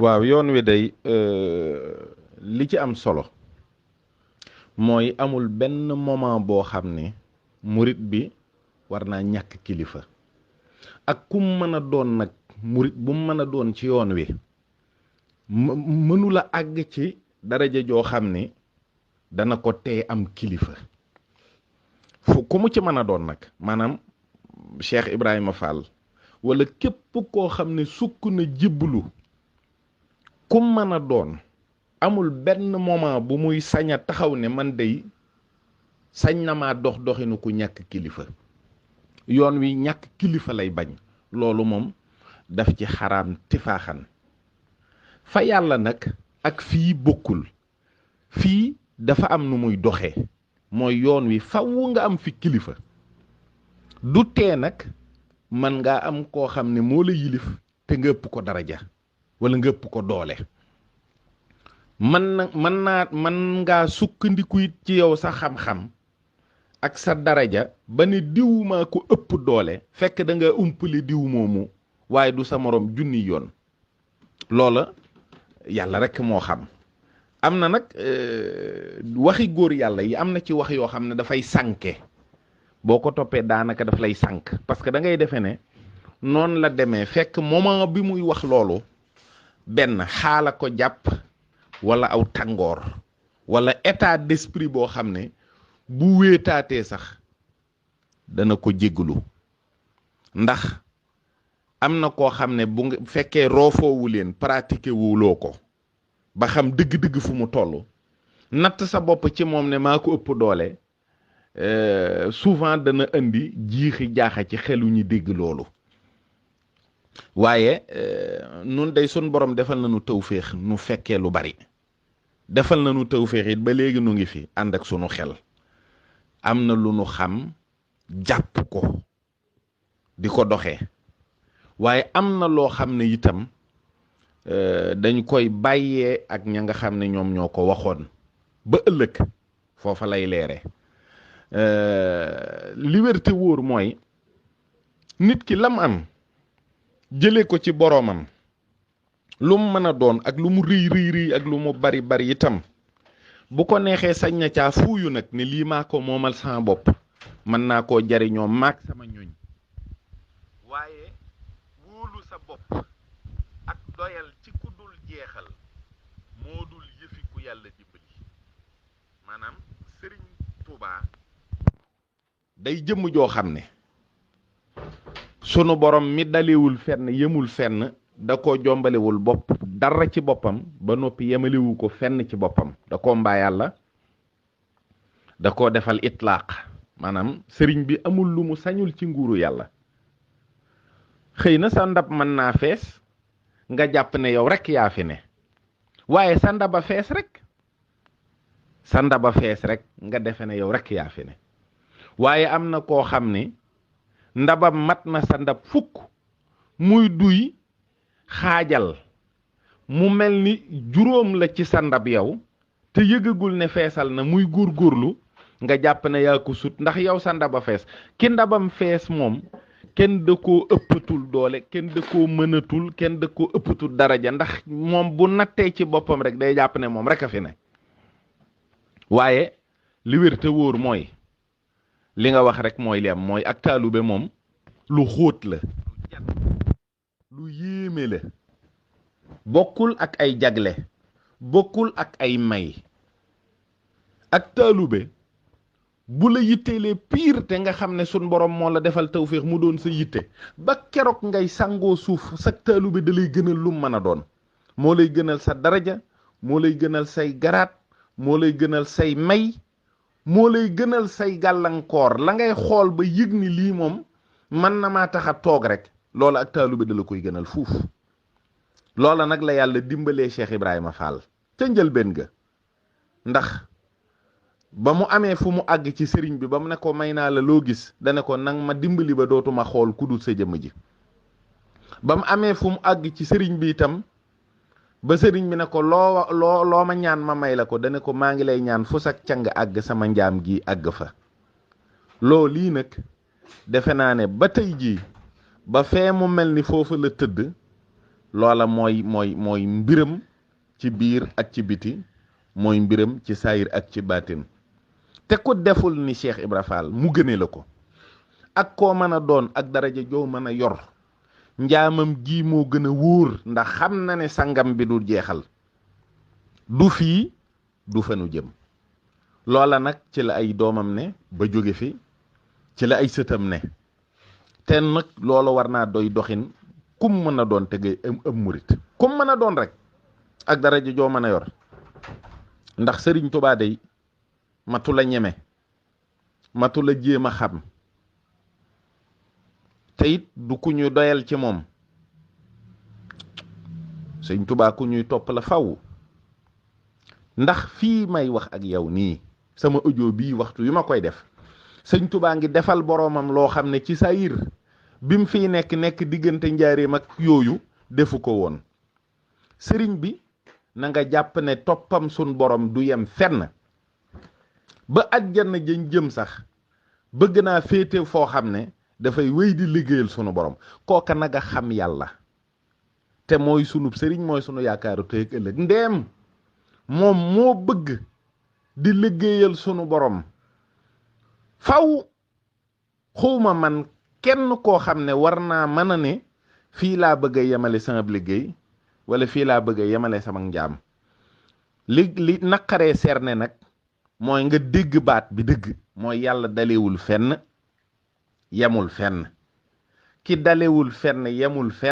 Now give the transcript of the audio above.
waaw yoon wi day li ci am solo mooy amul benn moment boo xam ne murit bi war naa ñàkk kilifa ak kum mën a doon nag murit bu mu mën a doon ci yoon wi mënula àgg ci daraja joo xam ne dana ko tee am kilifa fu ku mu ci mën a doon nag maanaam Cheikh Ibrahima Fall wala képp koo xam ne sukk na jiblu kum mën a doon amul benn moment bu muy sañ a taxaw ne man day sañ na maa dox doxinu ku ñàkk kilifa yoon wi ñàkk kilifa lay bañ loolu moom daf ci xaraam tifaaxan fa yàlla nag ak fii bokkul fii dafa am nu muy doxee mooy yoon wi faw nga am fi kilifa du tee nag man ngaa am koo xam ne moo la yilif te nga ëpp ko daraja wala nga ëpp ko doole man ngaa sukkandiku it ci yow sa xam-xam ak sa daraja ba ne diw maa ko ëpp doole fekk da nga umpali diw moomu waaye du sa moroom junni yoon loola yàlla rekk moo xam am na nag waxi góor yàlla yi am na ci wax yoo xam ne dafay sànke boo ko toppee daanaka daf lay sànk parce que da ngay defee ne noonu la demee fekk moment bi muy wax loolu benn xaala ko jàpp wala aw tàngoor wala état d'esprit boo xam ne bu wéetaatee sax dana ko jégglu ndax am na koo xam ne bu fekkee roofoowu leen pratiquer wuloo ko ba xam dëgg-dëgg fu mu toll natt sa bopp ci moom ne maa ko ëpp doole souvent dana indi jiixi jaaxa ci xelu ñi dégg loolu waaye nun day sun borom defal nañu tawféex nu fekkee lu bari defal nañu tawféex it ba léegi nu ngi fi ànd ak sunu xel am na lu nu xam jàpp ko di ko doxee waaye am na loo xam ne itam dañ koy bàyyee ak ña nga xam ne ñoom ñoo ko waxoon ba ëllëg foofa lay leere liberté wóor mooy nit ki lam am jële ko ci boroomam lu mu mën a doon ak lu mu rëy ak lu mu bari itam bu ko neexee sañ na caa fuuyu nag ne lii maa ko moomal sama bopp mën naa koo jariñoo maag sama ñoñ waaye wóolu sa bopp ak doyal ci ku dul jeexal moo dul yëfi ku yàlla dimbali maanaam Sëriñ Tuubaa day jëmm joo xam ne sunu borom mi dalewul fenn yemul fenn da ko jombalewul bopp dara ci boppam ba noppi yemalewu ko fenn ci boppam da ko mbaa yàlla da ko defal itlaaq maanaam sëriñ bi amul lu mu sañul ci nguuru yàlla xëy na sa ndab mën naa fees nga jàpp ne yow rek yaa fi ne waaye sa ndaba fees rek nga defe ne yow rek yaa fi ne waaye am na koo xam ne ndabam mat na sa ndab fukk muy duy xaajal mu mel ni juróom la ci sa ndab yow te yëgagul ne feesal na muy góorgóorlu nga jàpp ne yaa ko sut ndax yow sa ndaba fees ki ndabam fees moom kenn da koo ëppatul doole kenn da koo mënatul kenn da koo ëppatul daraja ndax moom bu nattee ci boppam rek day jàpp ne moom rek a fi ne waaye li wér te wóor mooy li nga wax rek mooy li am mooy ak taalube moom lu xóot la lu yéeme la bokkul ak ay jagle bokkul ak ay may ak taalube bu la yitteelee piir te nga xam ne sun borom moo la defal tawféex mu doon sa yitte ba keroog ngay sangoo suuf sa taalube da lay gënal lu mën a doon moo lay gënal sa daraja moo lay gënal say garaat moo lay gënal say may moo lay gënal say gàllankoor la ngay xool ba yëg ni lii moom mën na maa tax a toog rek loola ak taalube da la koy gënal fuuf loola nag la yàlla dimbalee Cheikh Ibrahima Fall ca njëlbéen ga ndax ba mu amee fu mu àgg ci sëriñ bi ba mu ne ko may naa la loo gis dane ko nang ma dimbali ba dootuma xool ku dul sa jëmm ji ba mu amee fu mu àgg ci sëriñ bi itam ba sëriñ bi ne ko loo ma ñaan ma may la ko dane ko maa ngi lay ñaan fu sak càng àgg sama njaam gi àgg fa loo lii nag defe naa ne ba tey jii ba fee mu mel ni foofu la tëdd loola mooy mbiram ci biir ak ci biti, mooy mbiram ci saayir ak ci baatin. te ku deful ni Cheikh Ibra Fall mu gëne la ko, ak koo mën a doon ak daraja joo mën a yor, njaamam gi moo gën a wóor, ndax xam na ne sangam bi du jeexal, du fii du fanu jëm. loola nag ci la ay doomam ne ba jóge fi, ci la ay sëtam ne. te nag loolu war naa doy doxin kum mën a doon te ngay am murit, kum mën a doon rek ak daraja joo mën a yor. ndax Sëriñ Tuubaa day matu la ñeme, matu la jéem a xam, te it du ku ñu doyal ci moom. Sëriñ Tuubaa ku ñuy topp la faw. ndax fii may wax ak yow nii, sama audio bii waxtu yu ma koy def, Sëriñ Tuubaa ngi defal boroomam loo xam ne ci saayir bi mu fiy nekk diggante njaareem ak yooyu defu ko woon. sëriñ bi na nga jàpp ne toppam sun borom du yem fenn. ba àjjana jën jëm sax bëgg naa féete foo xam ne dafay wéy di liggéeyal sunu borom. kooka na nga xam yàlla, te mooy sunub sëriñ, mooy sunu yaakaaru tey ak ëllëg. ndeem moom moo bëgg di liggéeyal sunu borom, faw xawma man kenn koo xam ne war naa mën a ne fii laa bëgg a yemale sama liggéey, wala fii laa bëgg a yemale sama njaam. li naqaree serne nag mooy nga dégg baat bi dëgg, mooy yàlla dalewul fenn yemul fenn. ki dalewul fenn yemul fenn